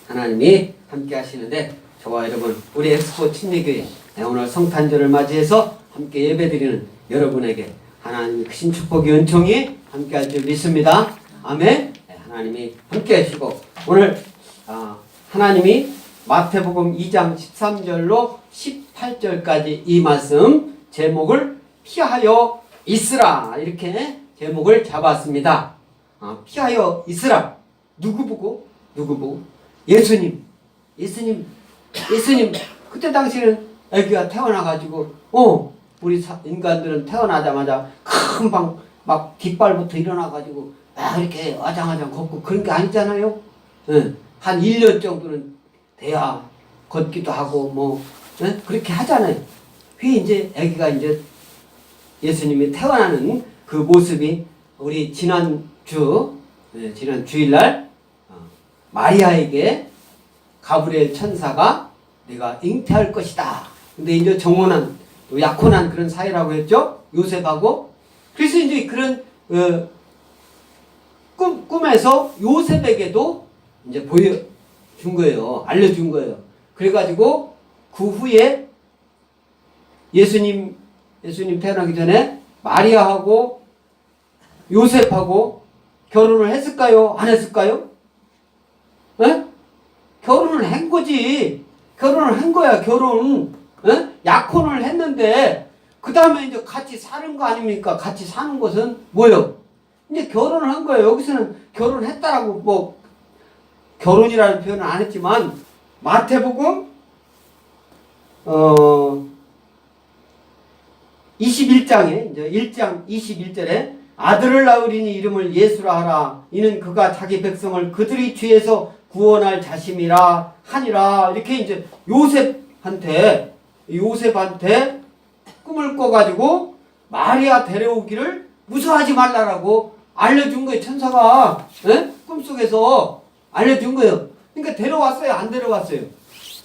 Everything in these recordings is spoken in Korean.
하나님이 함께 하시는데 저와 여러분 우리 엑스포 침례교회 오늘 성탄절을 맞이해서 함께 예배드리는 여러분에게 하나님의 크신 축복의 은총이 함께 할 줄 믿습니다. 아멘. 하나님이 함께 하시고 오늘 하나님이 마태복음 2장 13절로 18절까지 이 말씀 제목을 피하여 있으라 이렇게 제목을 잡았습니다. 피하여 있으라. 누구 보고? 예수님 그때 당시에는 아기가 태어나가지고 우리 인간들은 태어나자마자 금방 막 뒷발부터 일어나가지고 이렇게 아장아장 걷고 그런 게 아니잖아요. 한 1년 정도는 돼야 걷기도 하고 그렇게 하잖아요. 그게 이제 아기가 이제 예수님이 태어나는 그 모습이 우리 지난 주일날 마리아에게 가브리엘 천사가 내가 잉태할 것이다. 근데 이제 정혼한 약혼한 그런 사이라고 했죠. 요셉하고. 그래서 이제 그런 꿈에서 요셉에게도 이제 보여준 거예요. 알려준 거예요. 그래가지고 그 후에 예수님 태어나기 전에 마리아하고 요셉하고 결혼을 했을까요? 안 했을까요? 결혼을 한 거지. 결혼을 한 거야, 결혼. 약혼을 했는데, 그 다음에 이제 같이 사는 거 아닙니까? 같이 사는 것은 뭐예요? 이제 결혼을 한 거예요. 여기서는 결혼했다라고 결혼이라는 표현은 안 했지만, 마태복음, 21장에, 이제 1장 21절에 아들을 낳으리니 이름을 예수라 하라. 이는 그가 자기 백성을 그들이 죄에서 구원할 자심이라 하니라. 이렇게 이제 요셉한테 꿈을 꿔가지고 마리아 데려오기를 무서워하지 말라라고 알려준 거예요. 천사가 꿈속에서 알려준 거예요. 그러니까 데려왔어요? 안 데려왔어요?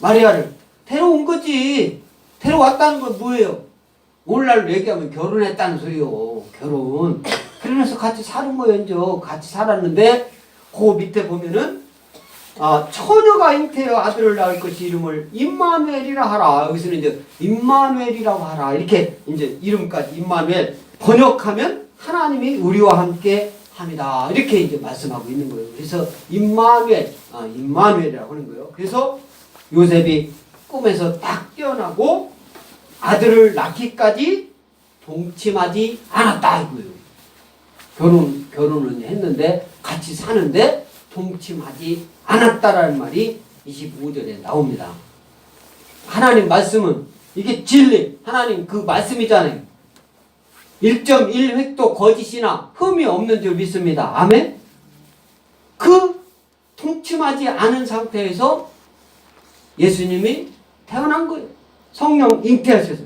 마리아를 데려온 거지. 데려왔다는 건 뭐예요? 오늘날로 얘기하면 결혼했다는 소리요. 결혼. 그러면서 같이 사는 거예요. 이제 같이 살았는데 그 밑에 보면은 처녀가 잉태하여 아들을 낳을 것이 이름을 임마누엘이라 하라. 여기서는 이제 임마누엘이라고 하라. 이렇게 이제 이름까지 임마누엘 번역하면 하나님이 우리와 함께 합니다. 이렇게 이제 말씀하고 있는 거예요. 그래서 임마누엘이라고 하는 거예요. 그래서 요셉이 꿈에서 딱 깨어나고 아들을 낳기까지 동침하지 않았다 이거예요. 결혼은 했는데 같이 사는데 동침하지 않았다라는 말이 25절에 나옵니다. 하나님 말씀은 이게 진리, 하나님 그 말씀이잖아요. 1.1획도 거짓이나 흠이 없는 줄 믿습니다. 아멘? 그 동침하지 않은 상태에서 예수님이 태어난 거예요. 성령 잉태하셔서.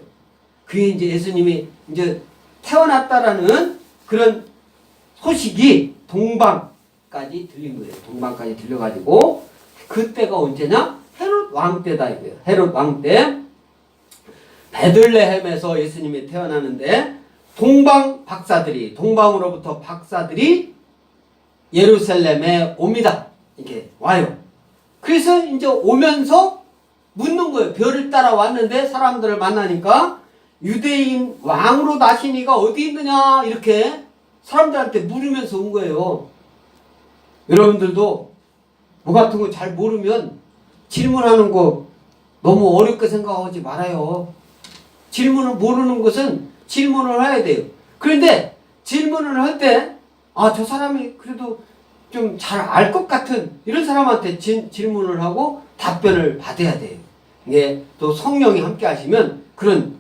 그게 이제 예수님이 이제 태어났다라는 그런 소식이 동방까지 들린 거예요. 동방까지 들려가지고 그때가 언제냐? 헤롯 왕 때다 이거예요. 헤롯 왕 때 베들레헴에서 예수님이 태어나는데 동방으로부터 박사들이 예루살렘에 옵니다. 이게 와요. 그래서 이제 오면서 묻는 거예요. 별을 따라 왔는데 사람들을 만나니까 유대인 왕으로 나신 이가 어디 있느냐 이렇게 사람들한테 물으면서 온 거예요. 여러분들도 뭐 같은 거 잘 모르면 질문하는 거 너무 어렵게 생각하지 말아요. 질문을 모르는 것은 질문을 해야 돼요. 그런데 질문을 할 때 저 사람이 그래도 좀 잘 알 것 같은 이런 사람한테 질문을 하고 답변을 받아야 돼요. 이게 또 성령이 함께 하시면 그런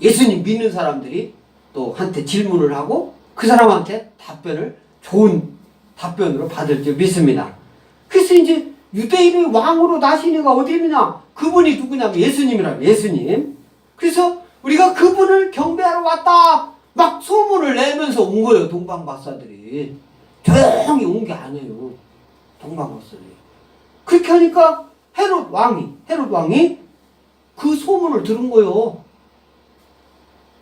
예수님 믿는 사람들이 또 한테 질문을 하고 그 사람한테 좋은 답변으로 받을 줄 믿습니다. 그래서 이제 유대인의 왕으로 나신 이가 어디 있느냐? 그분이 누구냐면 예수님이라고. 예수님. 그래서 우리가 그분을 경배하러 왔다 막 소문을 내면서 온 거예요. 동방 박사들이. 조용히 온 게 아니에요. 동방 박사들이. 그렇게 하니까 헤롯 왕이 그 소문을 들은 거예요.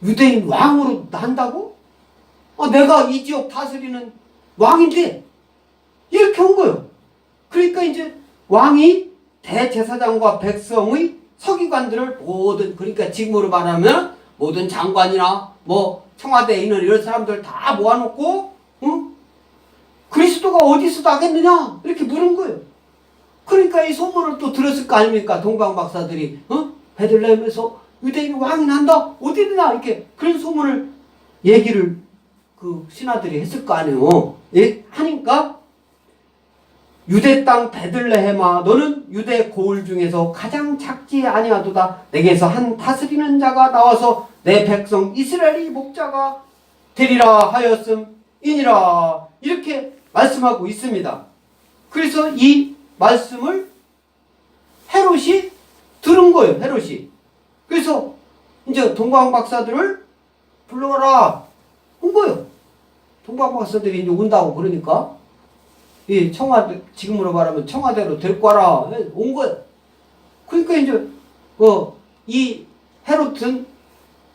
유대인 왕으로 난다고? 내가 이 지역 다스리는 왕인데 이렇게 온 거예요. 그러니까 이제 왕이 대제사장과 백성의 서기관들을 모든, 그러니까 지금으로 말하면 모든 장관이나 뭐 청와대에 있는 이런 사람들 다 모아놓고 그리스도가 어디서 나겠느냐 이렇게 물은 거예요. 그러니까 이 소문을 또 들었을 거 아닙니까? 동방박사들이 베들레헴에서 유대인이 왕이 난다 어디 있느냐 이렇게 그런 소문을 얘기를 그 신하들이 했을 거 아니에요. 예? 하니까 유대 땅 베들레헴아 너는 유대 고을 중에서 가장 작지 아니하도다. 내게서 한 다스리는 자가 나와서 내 백성 이스라엘이 목자가 되리라 하였음이니라. 이렇게 말씀하고 있습니다. 그래서 이 말씀을 헤롯이 들은 거예요. 헤롯이. 그래서 이제 동방박사들을 불러라 온 거예요. 동방박사들이 이제 온다고 그러니까 이 청와대, 지금으로 말하면 청와대로 데리고 와라 온 거예요. 그러니까 이제 이 헤롯은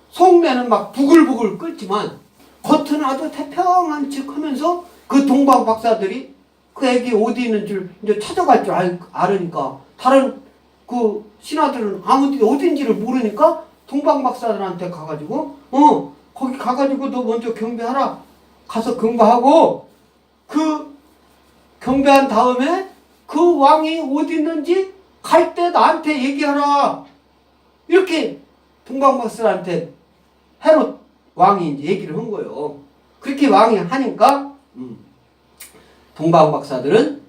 속내는 막 부글부글 끓지만 겉은 아주 태평한 척 하면서 그 동방박사들이 그 애기 어디 있는 줄 이제 찾아갈 줄 알으니까 다른 그 신하들은 아무데 어딘지를 모르니까 동방박사들한테 가가지고 거기 가가지고 너 먼저 경배하라. 가서 경배하고 그 경배한 다음에 그 왕이 어디 있는지 갈 때 나한테 얘기하라. 이렇게 동방박사한테 헤롯 왕이 이제 얘기를 한 거예요. 그렇게 왕이 하니까 동방박사들은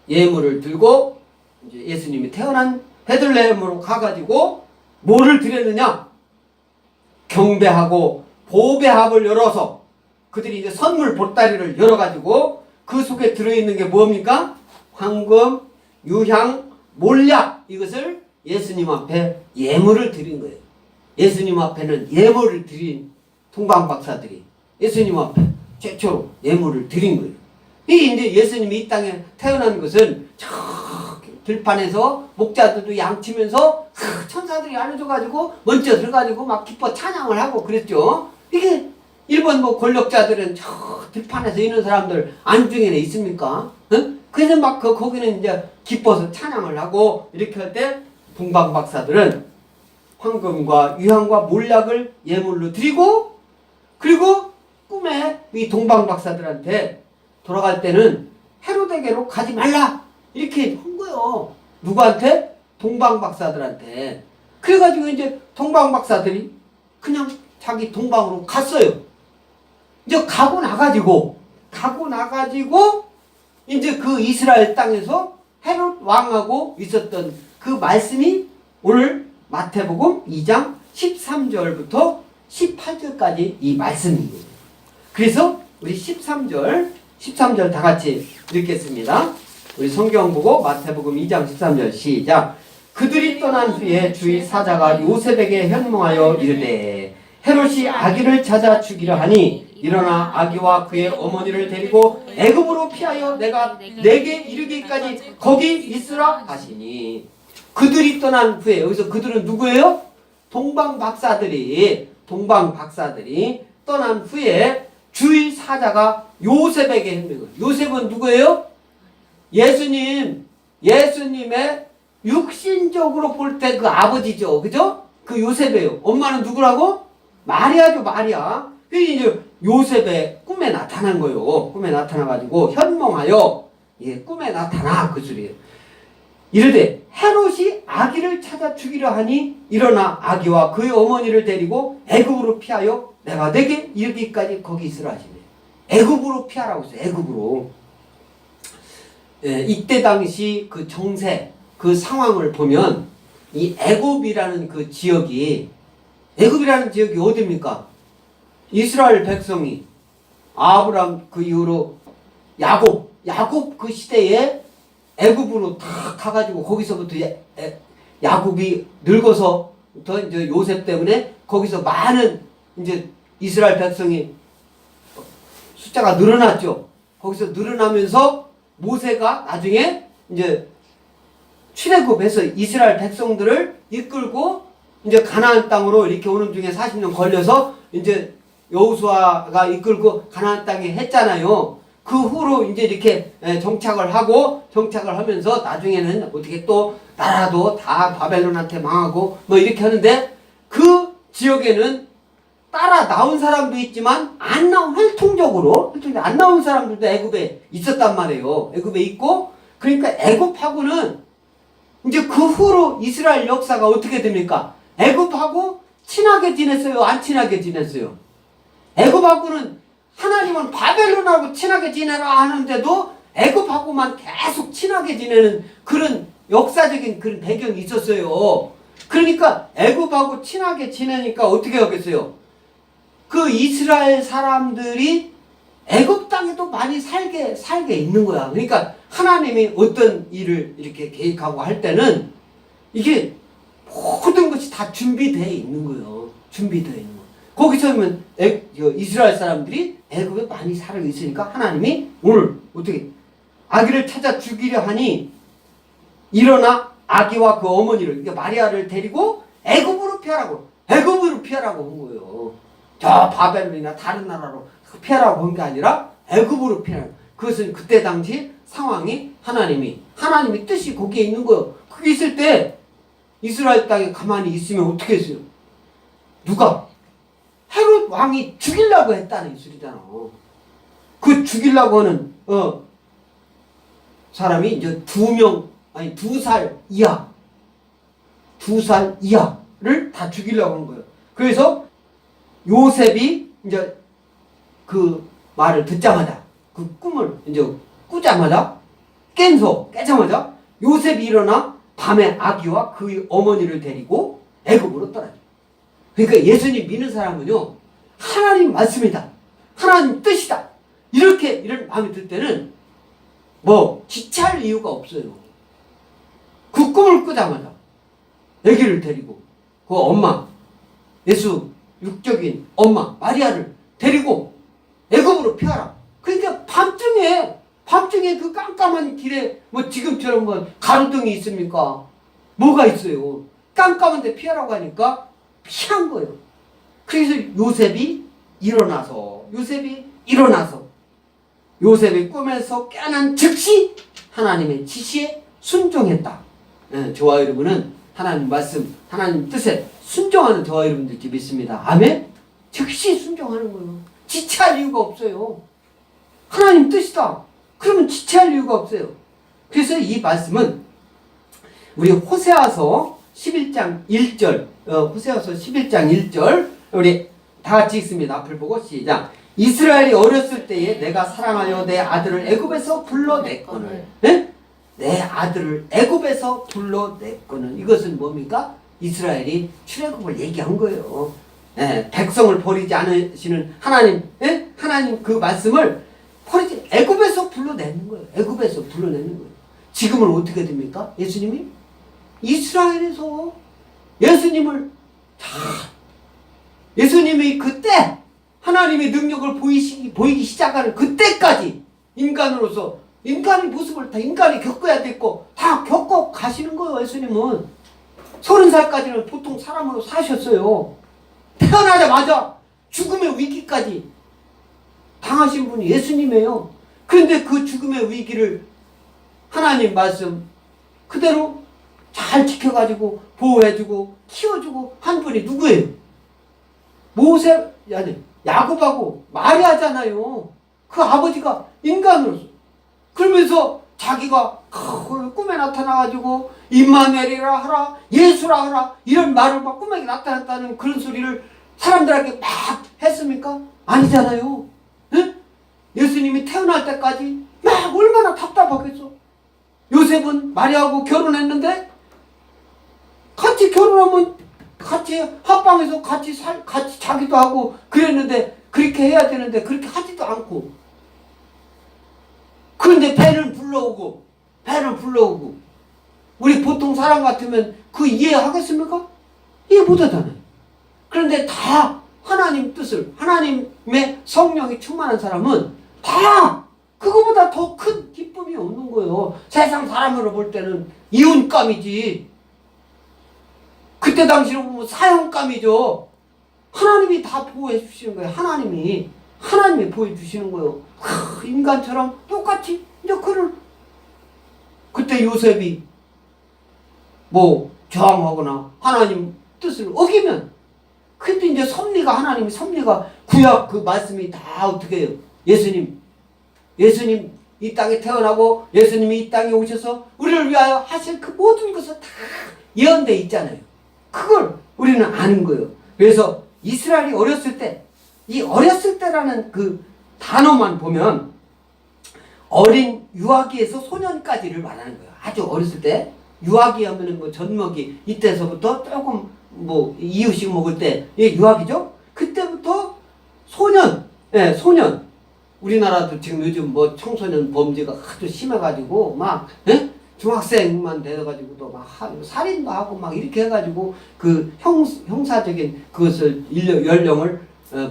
예물을 들고 이제 예수님이 태어난 베들레헴으로 가가지고 뭐를 드렸느냐? 경배하고 보배합을 열어서 그들이 이제 선물 보따리를 열어가지고 그 속에 들어있는 게 뭡니까? 황금, 유향, 몰약 이것을 예수님 앞에 예물을 드린 거예요. 예수님 앞에는 예물을 드린 동방박사들이 예수님 앞에 최초로 예물을 드린 거예요. 이 이제 예수님이 이 땅에 태어난 것은 저 들판에서 목자들도 양치면서 천사들이 알려줘가지고 먼저 들어가지고 막 기뻐 찬양을 하고 그랬죠. 이게 일본 뭐 권력자들은 저 들판에서 있는 사람들 안중에는 있습니까? 그래서 막 거기는 이제 기뻐서 찬양을 하고 이렇게 할 때 동방박사들은 황금과 유향과 몰약을 예물로 드리고 그리고 꿈에 이 동방박사들한테 돌아갈 때는 헤로데게로 가지 말라 이렇게 한 거예요. 누구한테? 동방박사들한테. 그래가지고 이제 동방박사들이 그냥 자기 동방으로 갔어요. 이제 가고 나가지고 이제 그 이스라엘 땅에서 헤롯 왕하고 있었던 그 말씀이 오늘 마태복음 2장 13절부터 18절까지 이 말씀입니다. 그래서 우리 13절 다 같이 읽겠습니다. 우리 성경 보고 마태복음 2장 13절 시작. 그들이 떠난 후에 주의 사자가 요셉에게 현몽하여 이르되 헤롯이 아기를 찾아 죽이려 하니 일어나 아기와 그의 어머니를 데리고 애굽으로 피하여 내가 내게 이르기까지 거기 있으라 하시니. 그들이 떠난 후에 여기서 그들은 누구예요? 동방박사들이 떠난 후에 주의 사자가 요셉에게 현명을. 요셉은 누구예요? 예수님의 육신적으로 볼 때 그 아버지죠. 그죠? 그 요셉이에요. 엄마는 누구라고? 마리아죠, 마리아. 이제 요셉의 꿈에 나타난 거예요. 꿈에 나타나가지고 현몽하여, 꿈에 나타나 그 소리예요. 이르되 헤롯이 아기를 찾아 죽이려 하니 일어나 아기와 그의 어머니를 데리고 애굽으로 피하여 내가 내게 이르기까지 거기 있으라 하시네. 애굽으로 피하라고 했어요. 애굽으로. 이때 당시 그 정세, 그 상황을 보면 이 애굽이라는 그 지역이 어디입니까? 이스라엘 백성이 아브람 그 이후로 야곱 그 시대에 애굽으로 다 가가지고 거기서부터 야곱이 늙어서부터 이제 요셉 때문에 거기서 많은 이제 이스라엘 백성이 숫자가 늘어났죠. 거기서 늘어나면서 모세가 나중에 이제 출애굽해서 이스라엘 백성들을 이끌고 이제 가나안 땅으로 이렇게 오는 중에 40년 걸려서 이제 여호수아가 이끌고 가나안 땅에 했잖아요. 그 후로 이제 이렇게 정착을 하면서 나중에는 어떻게 또 나라도 다 바벨론한테 망하고 뭐 이렇게 하는데 그 지역에는 따라 나온 사람도 있지만 안 나온 활동적으로 안 나온 사람들도 애굽에 있었단 말이에요. 애굽에 있고 그러니까 애굽하고는 이제 그 후로 이스라엘 역사가 어떻게 됩니까? 애굽하고 친하게 지냈어요? 안 친하게 지냈어요? 애굽하고는 하나님은 바벨론하고 친하게 지내라 하는데도 애굽하고만 계속 친하게 지내는 그런 역사적인 그런 배경이 있었어요. 그러니까 애굽하고 친하게 지내니까 어떻게 하겠어요? 그 이스라엘 사람들이 애굽 땅에도 많이 살게 있는 거야. 그러니까 하나님이 어떤 일을 이렇게 계획하고 할 때는 이게 모든 것이 다 준비되어 있는 거예요. 준비되어 있는 거. 거기서 보면 이스라엘 사람들이 애굽에 많이 살아 있으니까 하나님이 오늘 어떻게 아기를 찾아 죽이려 하니 일어나 아기와 그 어머니를 그러니까 마리아를 데리고 애굽으로 피하라고 한 거예요. 저 바벨론이나 다른 나라로 피하라고 한 게 아니라 애굽으로 피하라고. 그것은 그때 당시 상황이 하나님이 뜻이 거기에 있는 거예요. 그게 있을 때 이스라엘 땅에 가만히 있으면 어떻게 했어요? 누가? 헤롯 왕이 죽이려고 했다는 소리잖아. 그 죽이려고 하는 사람이 이제 2살 이하를 다 죽이려고 하는 거예요. 그래서 요셉이 이제 그 말을 듣자마자 그 꿈을 이제 깨자마자 요셉이 일어나 밤에 아기와 그 어머니를 데리고 애굽으로 떠나죠. 그러니까 예수님 믿는 사람은요, 하나님 말씀이다, 하나님 뜻이다, 이런 마음이 들 때는 뭐 지체할 이유가 없어요. 그 꿈을 꾸자마자 아기를 데리고 그 엄마, 예수 육적인 엄마 마리아를 데리고 애굽으로 피하라. 그러니까 밤중에 그 깜깜한 길에 뭐 지금처럼 뭐 가로등이 있습니까? 뭐가 있어요? 깜깜한데 피하라고 하니까 피한 거예요. 그래서 요셉이 꿈에서 깨어난 즉시 하나님의 지시에 순종했다. 저와 여러분은 하나님 말씀, 하나님 뜻에 순종하는 저와 여러분들께 믿습니다. 아멘? 즉시 순종하는 거예요. 지체할 이유가 없어요. 하나님 뜻이다. 그러면 지체할 이유가 없어요. 그래서 이 말씀은 우리 호세아서 11장 1절, 호세아서 11장 1절, 우리 다 같이 읽습니다. 앞을 보고 시작. 이스라엘이 어렸을 때에 내가 사랑하여 내 아들을 애굽에서 불러냈거늘. 네? 내 아들을 애굽에서 불러냈거늘. 이것은 뭡니까? 이스라엘이 출애굽을 얘기한 거예요. 백성을 버리지 않으시는 하나님, 하나님 그 말씀을 버리지, 애굽에서 불러내는 거예요. 애굽에서 불러내는 거예요. 지금은 어떻게 됩니까? 예수님이 이스라엘에서 예수님이 그때 하나님의 능력을 보이기 시작하는 그때까지 인간으로서 인간의 모습을 다 인간이 겪어야 됐고 다 겪고 가시는 거예요. 예수님은 30살까지는 보통 사람으로 사셨어요. 태어나자마자 죽음의 위기까지 당하신 분이 예수님이에요. 그런데 그 죽음의 위기를 하나님 말씀 그대로 잘 지켜가지고 보호해주고 키워주고 한 분이 누구예요? 야곱하고 마리아잖아요. 그 아버지가 인간으로서. 그러면서 자기가 꿈에 나타나가지고 임마누엘이라 하라, 예수라 하라, 이런 말을 막 꿈에 나타났다는 그런 소리를 사람들에게 막 했습니까? 아니잖아요. 네? 예수님이 태어날 때까지 막 얼마나 답답하겠어. 요셉은 마리아하고 결혼했는데 같이 결혼하면 같이 합방해서 같이 자기도 하고 그랬는데 그렇게 해야 되는데 그렇게 하지도 않고. 그런데 배는 불러오고 우리 보통 사람 같으면 그 이해하겠습니까? 이해 못하잖아요. 그런데 다 하나님 뜻을, 하나님의 성령이 충만한 사람은 다 그거보다 더 큰 기쁨이 없는 거예요. 세상 사람으로 볼 때는 이혼감이지. 그때 당시로 보면 사형감이죠. 하나님이 다 보호해 주시는 거예요. 하나님이 보여주시는 거예요. 인간처럼 똑같이 이제 그때 요셉이 뭐 저항하거나 하나님 뜻을 어기면, 근데 이제 하나님의 섭리가 구약 그 말씀이 다 어떻게 해요? 예수님 이 땅에 태어나고 예수님이 이 땅에 오셔서 우리를 위하여 하실 그 모든 것을 다 예언되어 있잖아요. 그걸 우리는 아는 거예요. 그래서 이스라엘이 어렸을 때, 이 어렸을 때라는 그 단어만 보면 어린 유아기에서 소년까지를 말하는 거예요. 아주 어렸을 때. 유아기 하면은 뭐 젖먹이, 이때서부터 조금 뭐 이유식 먹을 때, 이게 유아기죠? 그때부터 소년, 예, 소년. 우리나라도 지금 요즘 뭐 청소년 범죄가 아주 심해가지고 막, 예? 중학생만 돼가지고 또 막 살인도 하고 막 이렇게 해가지고 그 형사적인 그것을 연령을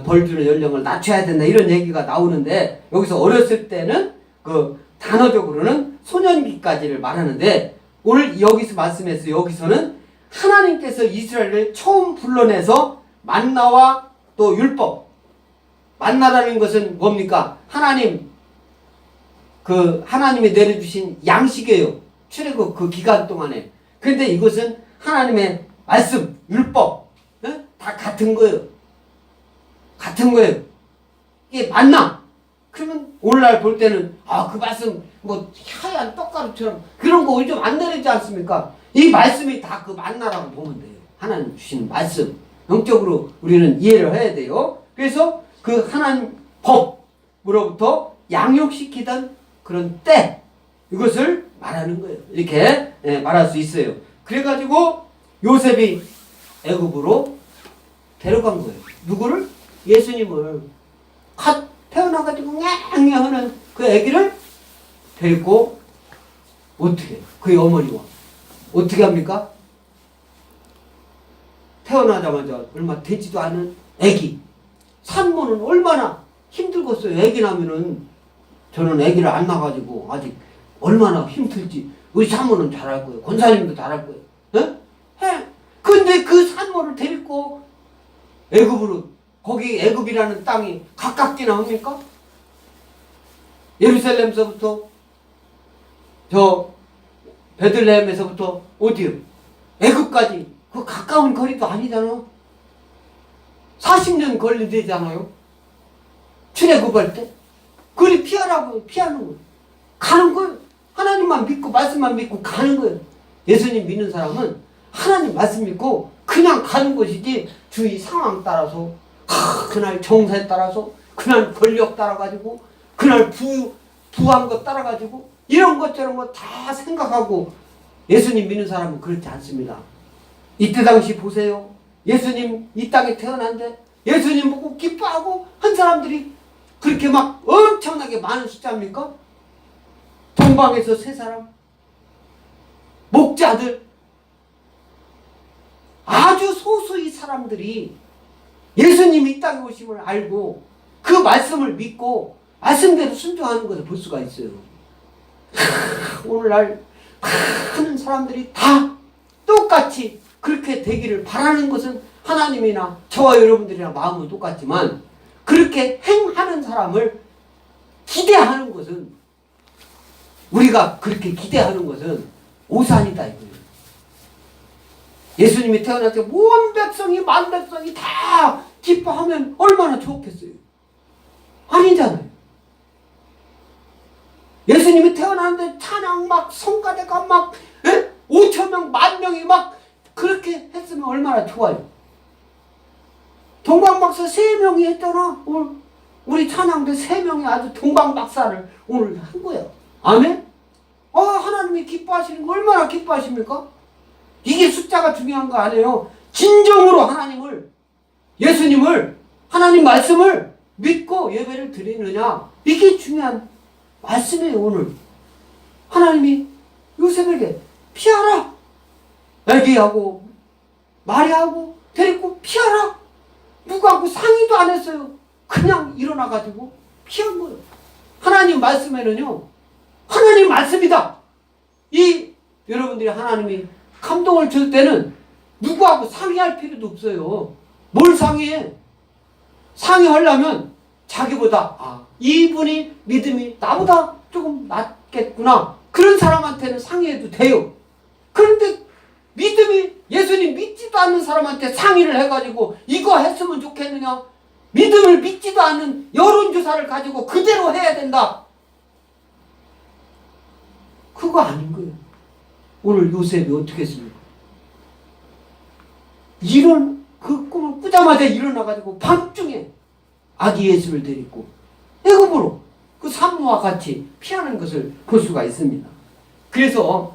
벌 주는 연령을 낮춰야 된다 이런 얘기가 나오는데, 여기서 어렸을 때는 그 단어적으로는 소년기까지를 말하는데, 오늘 여기서 말씀해서 여기서는 하나님께서 이스라엘을 처음 불러내서 만나와 또 율법, 만나라는 것은 뭡니까? 하나님이 내려주신 양식이에요. 출애굽 그 기간 동안에. 근데 이것은 하나님의 말씀, 율법, 다 같은 거예요. 같은 거예요. 이게 만나. 그러면 오늘날 볼 때는 그 말씀 뭐 하얀 떡가루처럼 그런 거 요즘 안 내리지 않습니까? 이 말씀이 다 그 만나라고 보면 돼요. 하나님 주시는 말씀. 영적으로 우리는 이해를 해야 돼요. 그래서 그 하나님 법으로부터 양육시키던 그런 때, 이것을 말하는 거예요. 이렇게 말할 수 있어요. 그래가지고 요셉이 애굽으로 데려간 거예요. 누구를? 예수님을. 태어나가지고 냥냥 하는 그 아기를 데리고 어떻게 그의 어머니와 어떻게 합니까? 태어나자마자 얼마 되지도 않은 아기. 산모는 얼마나 힘들겠어요. 아기 나면은, 저는 아기를 안 낳아가지고 아직 얼마나 힘들지 우리 산모는 잘할 거예요. 권사님도 잘할 거예요. 근데 그 산모를 데리고 애굽으로, 거기 애굽이라는 땅이 가깝기나 합니까? 예루살렘서부터 저 베들레헴에서부터 어디요? 애굽까지 그 가까운 거리도 아니잖아. 40년 걸리잖아요. 출애굽할 때. 그리 피하라고 피하는 거예요. 가는 거예요. 하나님만 믿고 말씀만 믿고 가는 거예요. 예수님 믿는 사람은 하나님 말씀 믿고 그냥 가는 것이지, 주위 상황 따라서, 그날 정사에 따라서, 그날 권력 따라가지고, 그날 부한 것 따라가지고, 이런 것 저런 거 다 생각하고 예수님 믿는 사람은 그렇지 않습니다. 이때 당시 보세요. 예수님 이 땅에 태어난데 예수님 보고 기뻐하고 한 사람들이 그렇게 막 엄청나게 많은 숫자입니까? 동방에서 3사람, 목자들, 아주 소수의 사람들이 예수님이 이 땅에 오심을 알고 그 말씀을 믿고 말씀대로 순종하는 것을 볼 수가 있어요. 오늘날 많은 사람들이 다 똑같이 그렇게 되기를 바라는 것은 하나님이나 저와 여러분들이랑 마음은 똑같지만, 그렇게 행하는 사람을 기대하는 것은, 우리가 그렇게 기대하는 것은 오산이다 이거예요. 예수님이 태어날 때 온 백성이, 만 백성이 다 기뻐하면 얼마나 좋겠어요. 아니잖아요. 예수님이 태어났는데 찬양 막 성가대가 막 5,000명, 10,000명이 막 그렇게 했으면 얼마나 좋아요. 동방박사 3명이 했잖아. 오늘 우리 찬양대 3명이 아주 동방박사를 오늘 한 거예요. 아멘? 하나님이 기뻐하시는 거 얼마나 기뻐하십니까? 이게 숫자가 중요한 거 아니에요. 진정으로 하나님을, 예수님을, 하나님 말씀을 믿고 예배를 드리느냐, 이게 중요한 말씀이에요. 오늘 하나님이 요셉에게 피하라, 애기하고 마리아하고 데리고 피하라, 누구하고 상의도 안 했어요. 그냥 일어나가지고 피한 거예요. 하나님 말씀에는요, 하나님 말씀이다. 여러분들이 하나님이 감동을 줄 때는 누구하고 상의할 필요도 없어요. 뭘 상의해? 상의하려면 자기보다 이분이 믿음이 나보다 조금 낫겠구나, 그런 사람한테는 상의해도 돼요. 그런데 믿음이 예수님 믿지도 않는 사람한테 상의를 해가지고 이거 했으면 좋겠느냐, 믿음을 믿지도 않는 여론조사를 가지고 그대로 해야 된다, 그거 아닌 거예요. 오늘 요셉이 어떻게 했습니까? 그 꿈을 꾸자마자 일어나가지고 밤중에 아기 예수를 데리고 애굽으로 그 산모와 같이 피하는 것을 볼 수가 있습니다. 그래서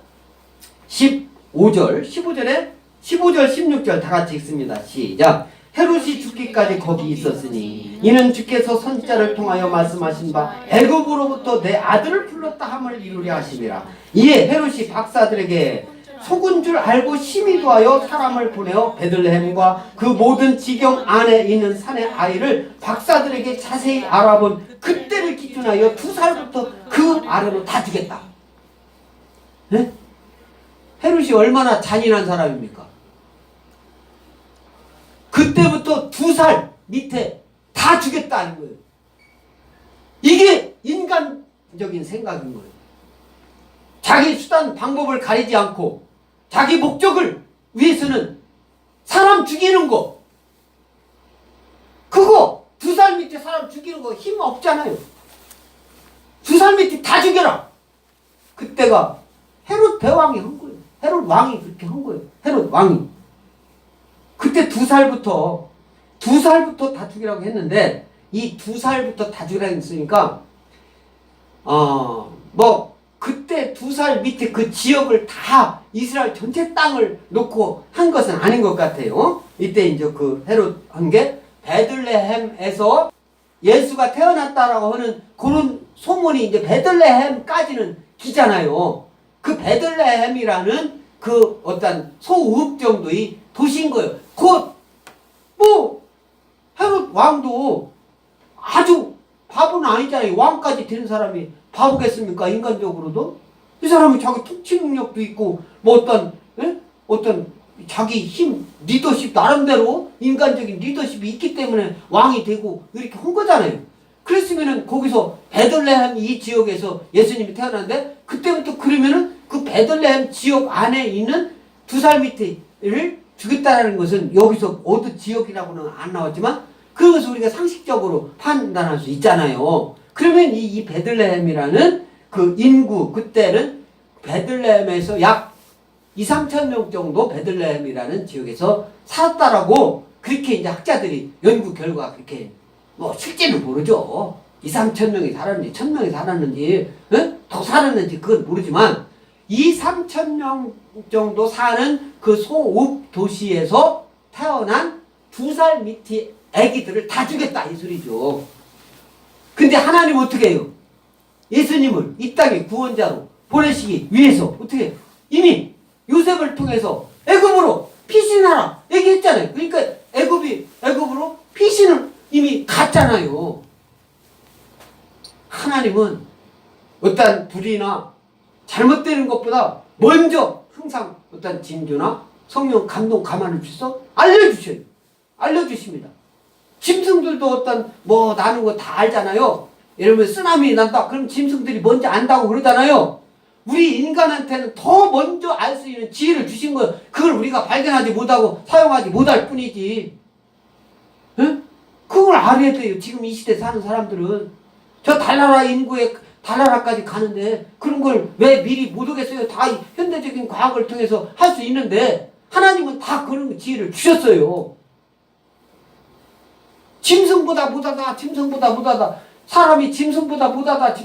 15절, 15절, 16절 다 같이 읽습니다. 시작. 헤롯이 죽기까지 거기 있었으니 이는 주께서 선지자를 통하여 말씀하신 바 애굽으로부터 내 아들을 불렀다 함을 이루려 하심이라. 이에 헤롯이 박사들에게 속은 줄 알고 심히 도하여 사람을 보내어 베들레헴과 그 모든 지경 안에 있는 산의 아이를 박사들에게 자세히 알아본 그때를 기준하여 2살부터 그 아래로 다 주겠다. 네? 헤롯이 얼마나 잔인한 사람입니까? 그때부터 2살 밑에 다 주겠다는 거예요. 이게 인간적인 생각인 거예요. 자기 수단 방법을 가리지 않고 자기 목적을 위해서는 사람 죽이는 거, 그거 2살 밑에 사람 죽이는 거 힘 없잖아요. 2살 밑에 다 죽여라. 그때가 헤롯 대왕이 한 거예요. 헤롯 왕이 그렇게 한 거예요. 헤롯 왕이. 그때 2살부터 다 죽이라고 했는데, 이 2살부터 다 죽이라고 했으니까 그때 2살 밑에 그 지역을 다 이스라엘 전체 땅을 놓고 한 것은 아닌 것 같아요. 이때 이제 그 헤롯 한 게 베들레헴에서 예수가 태어났다라고 하는 그런 소문이 이제 베들레헴까지는 기잖아요. 그 베들레헴이라는 그 어떤 소읍 정도의 도시인 거예요. 헤롯 왕도 아주 바보는 아니잖아요. 왕까지 되는 사람이 바보겠습니까? 인간적으로도. 이 사람이 자기 통치 능력도 있고 어떤 자기 힘, 리더십, 나름대로 인간적인 리더십이 있기 때문에 왕이 되고 이렇게 한 거잖아요. 그랬으면은 거기서 베들레헴 이 지역에서 예수님이 태어났는데, 그때부터 그러면은 그 베들레헴 지역 안에 있는 2살 밑에를 죽였다는 것은 여기서 어느 지역이라고는 안 나왔지만 그것을 우리가 상식적으로 판단할 수 있잖아요. 그러면 이 베들레헴이라는 그 인구, 그때는 베들레헴에서 약 2~3천 명 정도 베들레헴이라는 지역에서 살았다라고 그렇게 이제 학자들이 연구 결과가 그렇게 실제는 모르죠. 2~3천 명이 살았는지 1,000명이 살았는지 더 살았는지 그건 모르지만 2~3천 명 정도 사는 그 소읍 도시에서 태어난 2살 밑의 애기들을 다 죽였다 이 소리죠. 근데 하나님 어떻게 해요? 예수님을 이 땅에 구원자로 보내시기 위해서 어떻게 해요? 이미 요셉을 통해서 애굽으로 피신하라 얘기했잖아요. 그러니까 애굽으로 피신을 이미 갔잖아요. 하나님은 어떤 불의나 잘못되는 것보다 먼저 항상 어떤 징조나 성령 감동 감화를 주셔서 알려주셔요. 알려주십니다. 짐승들도 어떤 나는 거 다 알잖아요. 예를 들면 쓰나미 난다. 그럼 짐승들이 먼저 안다고 그러잖아요. 우리 인간한테는 더 먼저 알 수 있는 지혜를 주신 거예요. 그걸 우리가 발견하지 못하고 사용하지 못할 뿐이지. 응? 그걸 알아야 돼요. 지금 이 시대 사는 사람들은. 저 달나라 인구의 달나라까지 가는데 그런 걸 왜 미리 못 오겠어요? 다 현대적인 과학을 통해서 할 수 있는데 하나님은 다 그런 지혜를 주셨어요. 짐승보다 못하다. 사람이 짐승보다 못하다.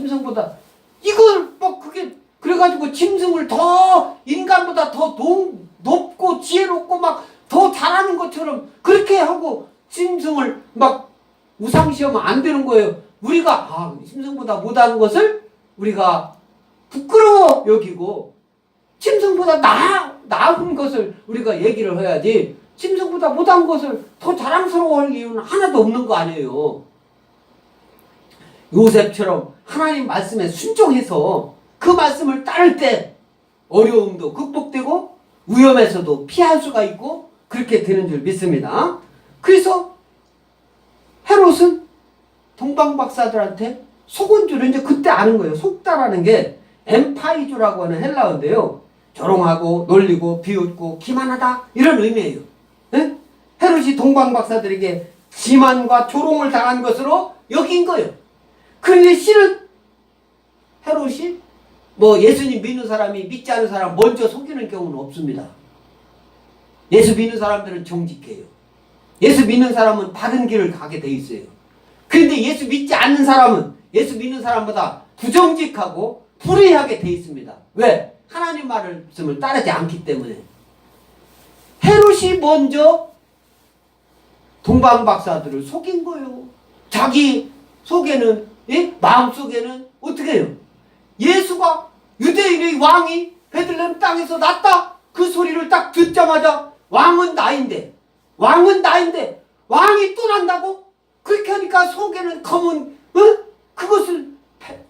이걸 그게 그래가지고 짐승을 더 인간보다 더 높고 지혜롭고 더 잘하는 것처럼 그렇게 하고 짐승을 우상시하면 안 되는 거예요. 우리가 짐승보다 못한 것을 우리가 부끄러워 여기고 짐승보다 나은 것을 우리가 얘기를 해야지, 짐승보다 못한 것을 더 자랑스러워할 이유는 하나도 없는 거 아니에요. 요셉처럼 하나님 말씀에 순종해서 그 말씀을 따를 때 어려움도 극복되고 위험에서도 피할 수가 있고 그렇게 되는 줄 믿습니다. 그래서 헤롯은 동방박사들한테 속은 줄을 이제 그때 아는 거예요. 속다라는 게 엠파이주라고 하는 헬라어인데요. 조롱하고 놀리고 비웃고 기만하다 이런 의미예요. 네? 헤롯이 동방박사들에게 기만과 조롱을 당한 것으로 여긴 거예요. 그런데 실은 헤롯이 뭐 예수님 믿는 사람이 믿지 않은 사람 먼저 속이는 경우는 없습니다. 예수 믿는 사람들은 정직해요. 예수 믿는 사람은 바른 길을 가게 돼 있어요. 그런데 예수 믿지 않는 사람은 예수 믿는 사람보다 부정직하고 불의하게 돼 있습니다. 왜? 하나님 말씀을 따르지 않기 때문에. 헤롯이 먼저 동방박사들을 속인 거예요. 자기 속에는, 예? 마음속에는 어떻게 해요? 예수가 유대인의 왕이 베들레헴 땅에서 났다. 그 소리를 딱 듣자마자 왕은 나인데 왕이 또 난다고? 그렇게 하니까 속에는 검은 그것을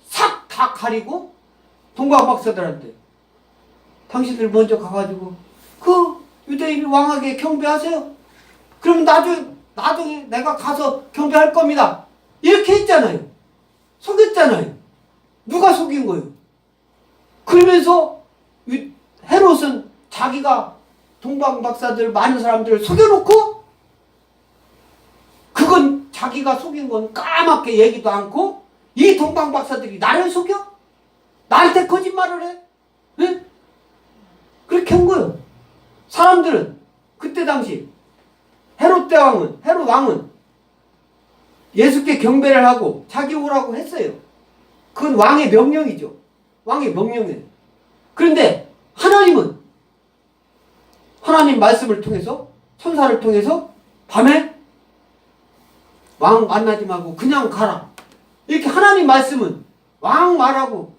싹 다 가리고 동방박사들한테 당신들 먼저 가가지고 그 유대인이 왕에게 경배하세요. 그럼 나중에 내가 가서 경배할 겁니다. 이렇게 했잖아요. 속였잖아요. 누가 속인 거예요? 그러면서 헤롯은 자기가 동방박사들 많은 사람들을 속여놓고 그건 자기가 속인 건 까맣게 얘기도 않고 이 동방박사들이 나를 속여? 나한테 거짓말을 해? 네? 그렇게 한 거예요. 사람들은 그때 당시 헤롯 왕은 예수께 경배를 하고 자기 오라고 했어요. 그건 왕의 명령이죠. 왕의 명령이에요. 그런데 하나님은 하나님 말씀을 통해서 천사를 통해서 밤에 왕 만나지 말고 그냥 가라. 이렇게 하나님 말씀은 왕 말하고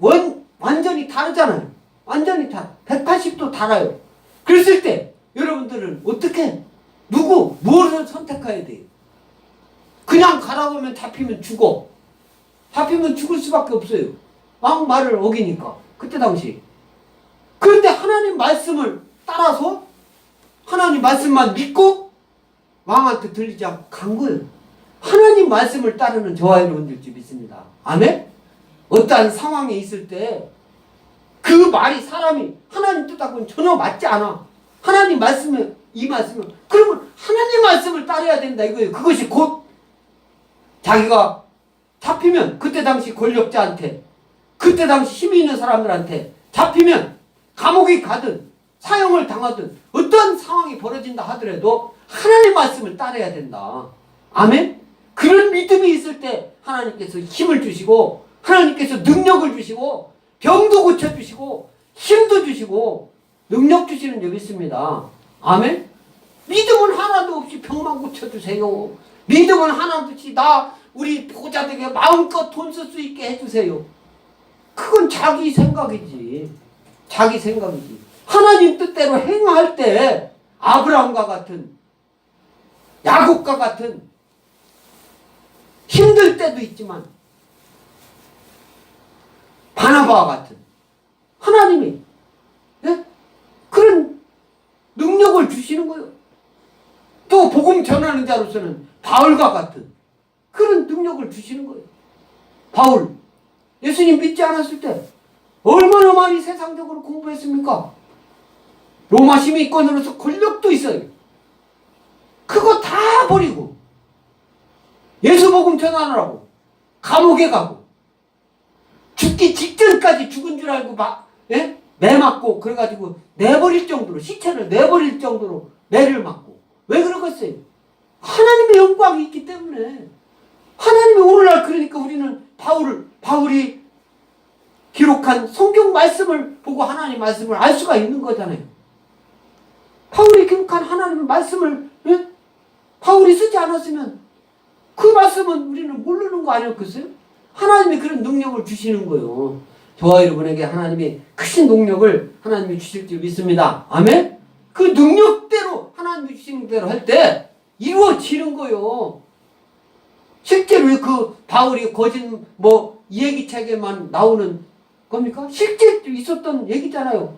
완전히 다르잖아요. 완전히 다르. 180도 달라요. 그랬을 때 여러분들은 어떻게 무엇을 선택해야 돼요? 그냥 가라고 하면 잡히면 죽어. 잡히면 죽을 수밖에 없어요. 왕 말을 어기니까. 그때 당시. 그런데 하나님 말씀을 따라서 하나님 말씀만 믿고 왕한테 들리지 않고 간 거예요. 하나님 말씀을 따르는 저와 여러분들 줄 믿습니다. 아멘? 어떠한 상황에 있을 때 그 말이 사람이 하나님 뜻하고는 전혀 맞지 않아. 하나님 말씀에 이 말씀을 그러면 하나님 말씀을 따라야 된다 이거예요. 그것이 곧 자기가 잡히면 그때 당시 권력자한테 그때 당시 힘이 있는 사람들한테 잡히면 감옥에 가든 사형을 당하든 어떤 상황이 벌어진다 하더라도 하나님 말씀을 따라야 된다. 아멘? 그런 믿음이 있을 때 하나님께서 힘을 주시고 하나님께서 능력을 주시고 병도 고쳐주시고 힘도 주시고 능력 주시는 줄 믿습니다. 아멘? 믿음은 하나도 없이 병만 고쳐주세요. 믿음은 하나도 없이 우리 보호자들에게 마음껏 돈 쓸 수 있게 해주세요. 그건 자기 생각이지. 자기 생각이지. 하나님 뜻대로 행할 때 아브라함과 같은 야곱과 같은 힘들 때도 있지만 바나바와 같은 하나님이 그런 능력을 주시는 거예요. 또 복음 전하는 자로서는 바울과 같은 그런 능력을 주시는 거예요. 바울 예수님 믿지 않았을 때 얼마나 많이 세상적으로 공부했습니까? 로마 시민권으로서 권력도 있어요. 그거 다 버리고 예수 복음 전하느라고 감옥에 가고 죽기 직전까지 죽은 줄 알고 매 맞고 그래가지고 내버릴 정도로 시체를 내버릴 정도로 매를 맞고 왜 그러겠어요? 하나님의 영광이 있기 때문에 하나님이 오늘날 그러니까 우리는 바울이 기록한 성경 말씀을 보고 하나님 말씀을 알 수가 있는 거잖아요. 바울이 기록한 하나님의 말씀을 바울이 쓰지 않았으면 그 말씀은 우리는 모르는 거 아니었겠어요? 하나님이 그런 능력을 주시는 거예요. 저와 여러분에게 하나님이 크신 능력을 하나님이 주실 줄 믿습니다. 아멘? 그 능력대로 하나님이 주시는 대로 할 때 이루어지는 거예요. 실제로 그 바울이 거짓 얘기책에만 나오는 겁니까? 실제 있었던 얘기잖아요.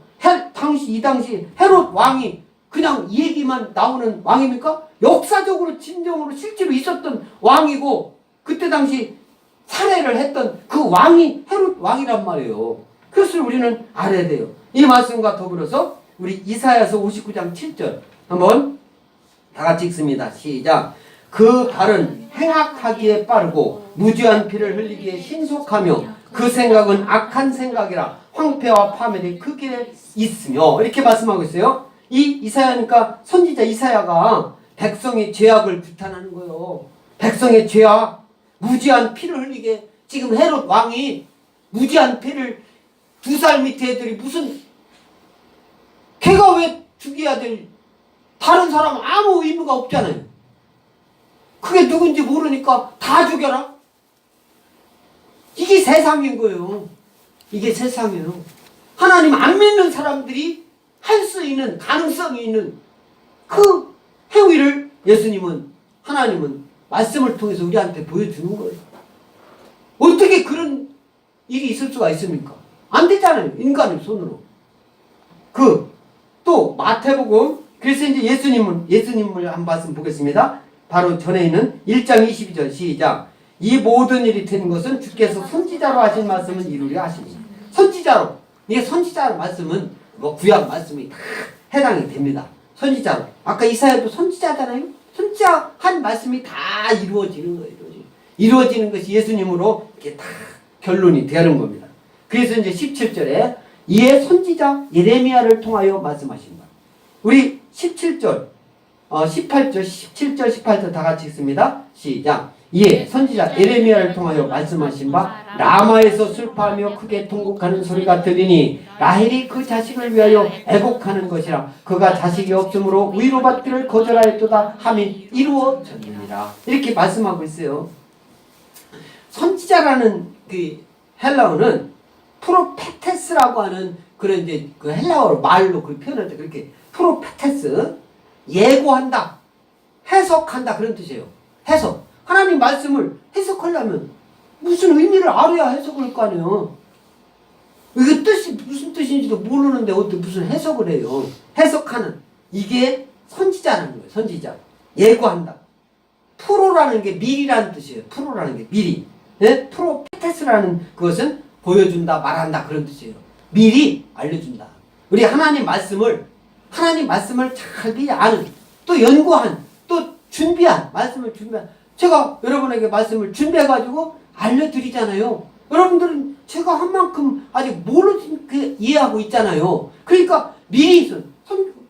이 당시 헤롯 왕이 그냥 이 얘기만 나오는 왕입니까? 역사적으로 진정으로 실제로 있었던 왕이고 그때 당시 살해를 했던 그 왕이 헤롯 왕이란 말이에요. 그것을 우리는 알아야 돼요. 이 말씀과 더불어서 우리 이사야서 59장 7절 한번 다 같이 읽습니다. 시작. 그 발은 행악하기에 빠르고 무지한 피를 흘리기에 신속하며 그 생각은 악한 생각이라 황폐와 파멸이 그 길에 있으며 이렇게 말씀하고 있어요. 이 이사야니까 선지자 이사야가 백성의 죄악을 규탄하는 거예요. 백성의 죄악, 무지한 피를 흘리게 지금 헤롯 왕이 무지한 피를 2살 밑에 애들이 무슨 걔가 왜 죽여야 될 다른 사람은 아무 의무가 없잖아요. 그게 누군지 모르니까 다 죽여라. 이게 세상인 거예요. 이게 세상이에요. 하나님 안 믿는 사람들이 할 수 있는 가능성이 있는 그 행위를 예수님은 하나님은 말씀을 통해서 우리한테 보여주는 거예요. 어떻게 그런 일이 있을 수가 있습니까? 안 되잖아요. 인간의 손으로. 또 마태복음 그래서 이제 예수님을 한 말씀 보겠습니다. 바로 전에 있는 1장 22절 시작. 이 모든 일이 된 것은 주께서 선지자로 하신 말씀을 이루려 하십니다. 선지자로. 이게 선지자로 말씀은 뭐 구약 말씀이 다 해당이 됩니다. 선지자로. 아까 이사야도 선지자잖아요. 선지자 한 말씀이 다 이루어지는 거예요. 이루어지는 것이 예수님으로 이렇게 다 결론이 되는 겁니다. 그래서 이제 17절에 이에 선지자 예레미야를 통하여 말씀하신 바. 우리 17절, 18절, 17절, 18절 다 같이 읽습니다. 시작. 이에 선지자 예레미야를 통하여 말씀하신 바 라마에서 슬퍼하며 크게 통곡하는 소리가 들리니 라헬이 그 자식을 위하여 애곡하는 것이라 그가 자식이 없으므로 위로받기를 거절하였도다 함이 이루어졌느니라. 이렇게 말씀하고 있어요. 선지자라는 그 헬라어는 프로페테스라고 하는 그런 이제 그 헬라어로 말로 그 표현할 때 그렇게 프로페테스 예고한다, 해석한다 그런 뜻이에요. 해석. 하나님 말씀을 해석하려면 무슨 의미를 알아야 해석을 할 거 아니에요. 이게 뜻이 무슨 뜻인지도 모르는데 어떻게 무슨 해석을 해요. 해석하는 이게 선지자라는 거예요. 선지자. 예고한다. 프로라는 게 미리라는 뜻이에요. 프로라는 게 미리. 네? 프로페테스라는 그것은 보여준다, 말한다 그런 뜻이에요. 미리 알려준다. 우리 하나님 말씀을 잘 미리 아는, 또 연구한, 또 준비한, 말씀을 준비한. 제가 여러분에게 말씀을 준비해가지고 알려드리잖아요. 여러분들은 제가 한 만큼 아직 모르게 이해하고 있잖아요. 그러니까 미리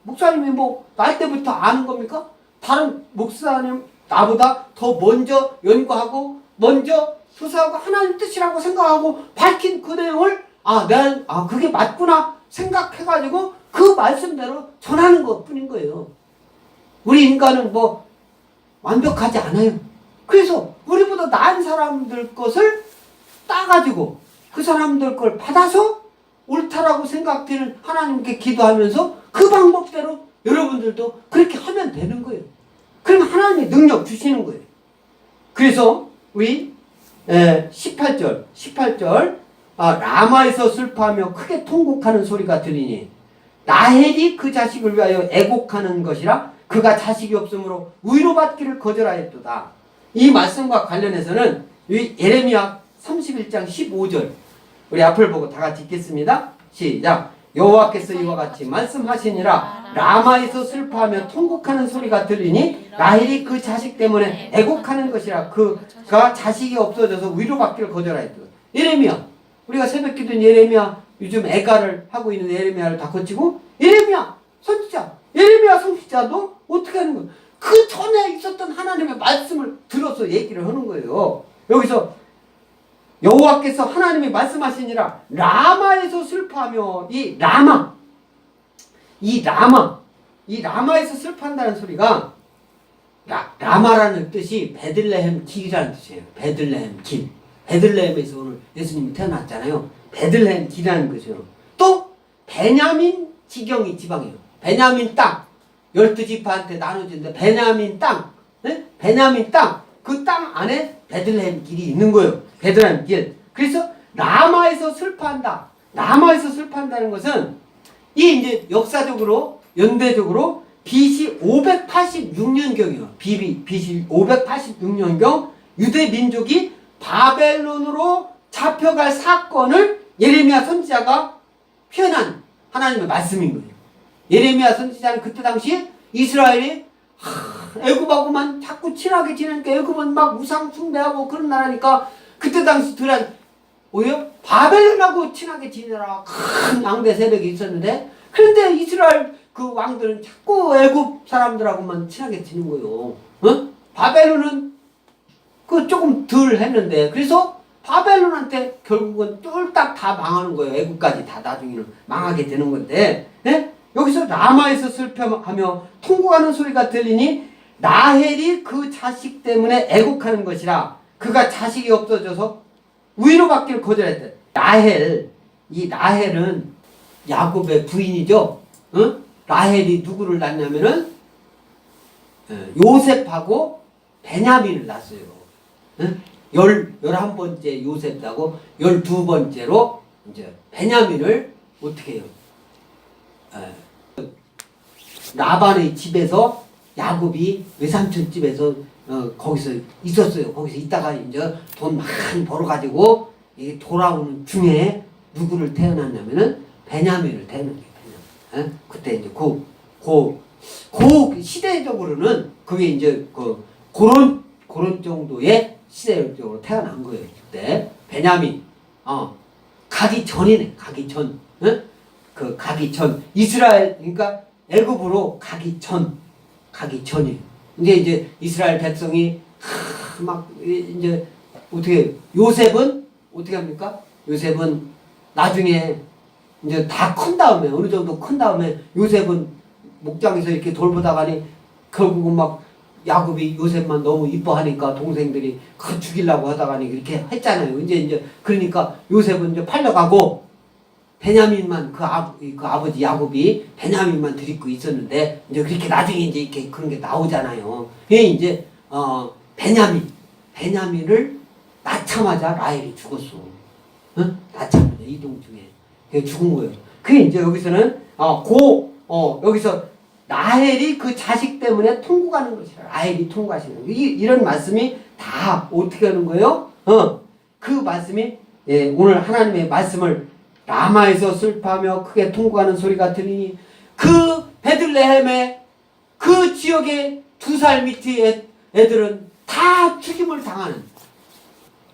목사님이 뭐 날 때부터 아는 겁니까? 다른 목사님 나보다 더 먼저 연구하고 먼저 조사하고 하나님 뜻이라고 생각하고 밝힌 그 내용을 그게 맞구나 생각해가지고 그 말씀대로 전하는 것 뿐인 거예요. 우리 인간은 뭐 완벽하지 않아요. 그래서 우리보다 나은 사람들 것을 따가지고 그 사람들 걸 받아서 옳다라고 생각되는 하나님께 기도하면서 그 방법대로 여러분들도 그렇게 하면 되는 거예요. 그럼 하나님이 능력 주시는 거예요. 그래서 우리 18절 라마에서 슬퍼하며 크게 통곡하는 소리가 들리니 라헬이 그 자식을 위하여 애곡하는 것이라 그가 자식이 없으므로 위로받기를 거절하였도다. 이 말씀과 관련해서는 예레미야 31장 15절 우리 앞을 보고 다 같이 읽겠습니다. 시작. 여호와께서 이와 같이 말씀하시니라 라마에서 슬퍼하며 통곡하는 소리가 들리니 라헬이 그 자식 때문에 애곡하는 것이라 그가 자식이 없어져서 위로받기를 거절하였도다. 예레미야, 우리가 새벽기도인 예레미야, 요즘 애가를 하고 있는 예레미야를 다 거치고 예레미야 선지자도 어떻게 하는 거예요? 그 전에 있었던 하나님의 말씀을 들어서 얘기를 하는 거예요. 여기서 여호와께서 하나님이 말씀하시니라 라마에서 슬퍼하며 이 라마에서 슬퍼한다는 소리가 라마라는 뜻이 베들레헴 길이라는 뜻이에요. 베들레헴 길. 베들레헴에서 오늘 예수님이 태어났잖아요. 베들레헴 길이라는 것이에요. 또 베냐민 지경이 지방이에요. 베냐민 땅. 12지파한테 나눠진데 베냐민 땅. 네? 베냐민 땅. 그 땅 안에 베들레헴 길이 있는 거예요. 베들레헴 길. 그래서 라마에서 슬퍼한다. 라마에서 슬퍼한다는 것은 이 이제 역사적으로 연대적으로 BC 586년경이에요. BC 586년경 유대 민족이 바벨론으로 잡혀갈 사건을 예레미야 선지자가 표현한 하나님의 말씀인 거예요. 예레미야 선지자는 그때 당시 이스라엘이 애굽하고만 자꾸 친하게 지내니까 애굽은 막 우상 숭배하고 그런 나라니까 그때 당시 들한 오히려 바벨론하고 친하게 지내라 큰 양대 세력이 있었는데 그런데 이스라엘 그 왕들은 자꾸 애굽 사람들하고만 친하게 지낸 거예요. 어? 바벨론은 그 조금 덜 했는데 그래서 바벨론한테 결국은 쫄딱 다 망하는 거예요. 애국까지 다 나중에는 망하게 되는 건데 예? 여기서 라마에서 슬퍼하며 통곡하는 소리가 들리니 라헬이 그 자식 때문에 애곡하는 것이라. 그가 자식이 없어져서 위로받기를 거절했대. 라헬, 이 라헬은 야곱의 부인이죠. 어? 라헬이 누구를 낳냐면은 요셉하고 베냐민을 낳았어요. 어? 11번째 요셉 낳고 12번째로 이제 베냐민을 어떻게 해요? 라반의 집에서 야곱이 외삼촌 집에서 거기서 있었어요. 거기서 있다가 이제 돈 많이 벌어가지고 돌아오는 중에 누구를 태어났냐면은 베냐민을 태어난 거예요. 그때 이제 그 시대적으로는 그게 이제 그런 정도의 시대적으로 태어난 거예요. 그때 베냐민 가기 전이네. 가기 전. 그 가기 전 이스라엘 그러니까 애굽으로 가기 전이에요. 이제 이스라엘 백성이 막 이제 어떻게 요셉은 어떻게 합니까? 요셉은 나중에 이제 다 큰 다음에 어느 정도 큰 다음에 요셉은 목장에서 이렇게 돌보다가니 결국은 막 야곱이 요셉만 너무 이뻐하니까 동생들이 그 죽이려고 하다가니 그렇게 했잖아요. 이제 그러니까 요셉은 이제 팔려가고 베냐민만 그 아버지 야곱이 베냐민만 들이고 있었는데 이제 그렇게 나중에 이제 이렇게 그런 게 나오잖아요. 그게 이제 베냐민을 낳자마자 라헬이 죽었어. 응? 낳자마자 이동 중에 그게 죽은 거예요. 그게 이제 여기서는 여기서 라헬이 그 자식 때문에 통곡하는 것이라. 라헬이 통곡하시는 거예요. 이런 말씀이 다 어떻게 하는 거예요? 그 말씀이 오늘 하나님의 말씀을 라마에서 슬퍼하며 크게 통곡하는 소리가 들리니 그 베들레헴의 그 지역의 2살 밑의 애들은 다 죽임을 당하는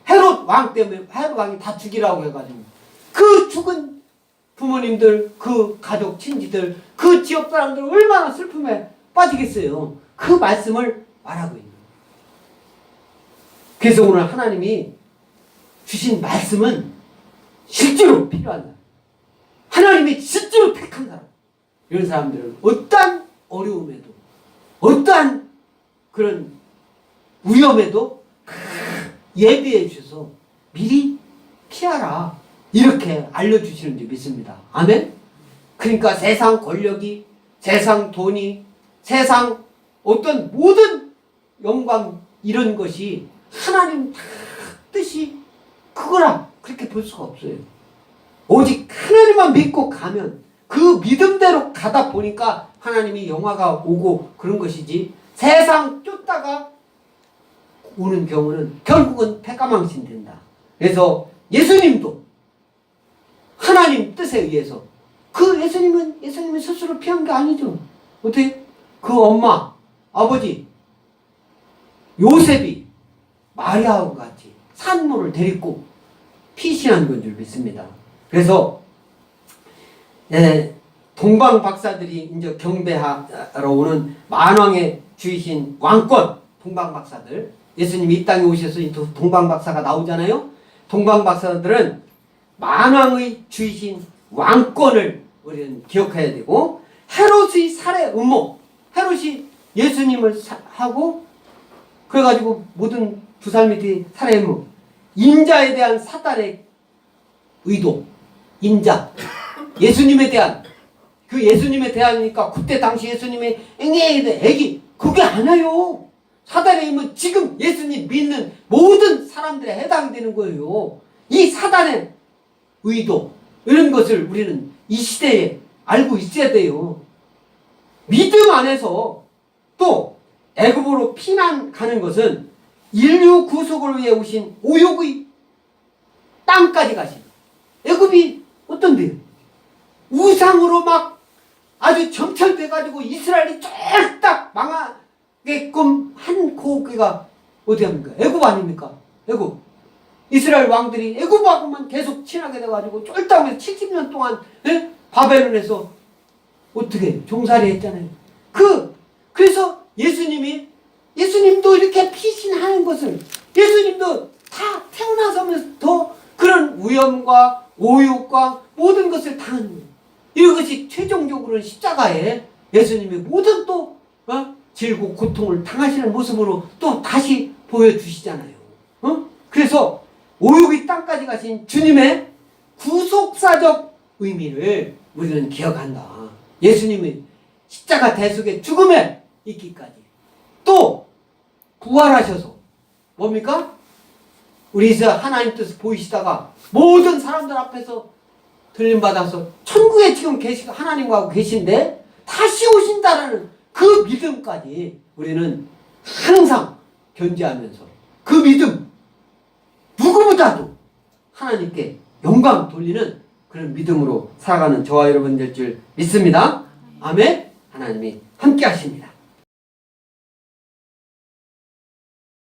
헤롯 왕 때문에 헤롯 왕이 다 죽이라고 해가지고 그 죽은 부모님들 그 가족 친지들 그 지역 사람들 얼마나 슬픔에 빠지겠어요. 그 말씀을 말하고 있는 거예요. 그래서 오늘 하나님이 주신 말씀은 실제로 필요한 사람, 하나님이 실제로 택한 사람, 이런 사람들은 어떠한 어려움에도 어떠한 그런 위험에도 예비해 주셔서 미리 피하라 이렇게 알려주시는 줄 믿습니다. 아멘. 그러니까 세상 권력이, 세상 돈이, 세상 어떤 모든 영광 이런 것이 하나님 뜻이 그거라 그렇게 볼 수가 없어요. 오직 하나님만 믿고 가면 그 믿음대로 가다 보니까 하나님이 영화가 오고 그런 것이지 세상 쫓다가 오는 경우는 결국은 패가망신 된다. 그래서 예수님도 하나님 뜻에 의해서 그 예수님은 스스로 피한 게 아니죠. 어떻게 그 엄마 아버지 요셉이 마리아와 같이 산모를 데리고 피신한 건 줄 믿습니다. 그래서 동방 박사들이 이제 경배하러 오는 만왕의 주이신 왕권 동방 박사들, 예수님이 이 땅에 오셔서 동방 박사가 나오잖아요. 동방 박사들은 만왕의 주이신 왕권을 우리는 기억해야 되고, 헤롯의 살해 음모, 헤롯이 예수님을 하고 그래가지고 모든 2살 밑의 살해 음모, 인자에 대한 사단의 의도, 인자, 예수님에 대한 그 예수님에 대하니까 그때 당시 예수님의 애기 그게 아니에요. 사단의 힘은 지금 예수님 믿는 모든 사람들에 해당되는 거예요. 이 사단의 의도 이런 것을 우리는 이 시대에 알고 있어야 돼요. 믿음 안에서 또 애굽으로 피난 가는 것은 인류 구속을 위해 오신 오욕의 땅까지 가신 애굽이 어떤데요? 우상으로 막 아주 점철돼가지고 이스라엘이 쫄딱 망하게끔 한 고개가 어디 합니까? 애굽 아닙니까? 애굽. 이스라엘 왕들이 애굽하고만 계속 친하게 돼가지고 쫄딱해서 70년 동안 바벨론에서 어떻게 종살이 했잖아요. 그래서 예수님도 이렇게 피신하는 것을 예수님도 다 태어나서부터 그런 위험과 오욕과 모든 것을 당하는 거예요. 이것이 최종적으로는 십자가에 예수님이 모든 또 질고 고통을 당하시는 모습으로 또 다시 보여주시잖아요. 그래서 오욕의 땅까지 가신 주님의 구속사적 의미를 우리는 기억한다. 예수님의 십자가 대속의 죽음에 있기까지 또 부활하셔서 뭡니까? 우리 이제 하나님 뜻을 보이시다가 모든 사람들 앞에서 들림받아서 천국에 지금 하나님과 계신데 다시 오신다라는 그 믿음까지 우리는 항상 견지하면서 그 믿음 누구보다도 하나님께 영광 돌리는 그런 믿음으로 살아가는 저와 여러분 될 줄 믿습니다. 아멘. 하나님이 함께 하십니다.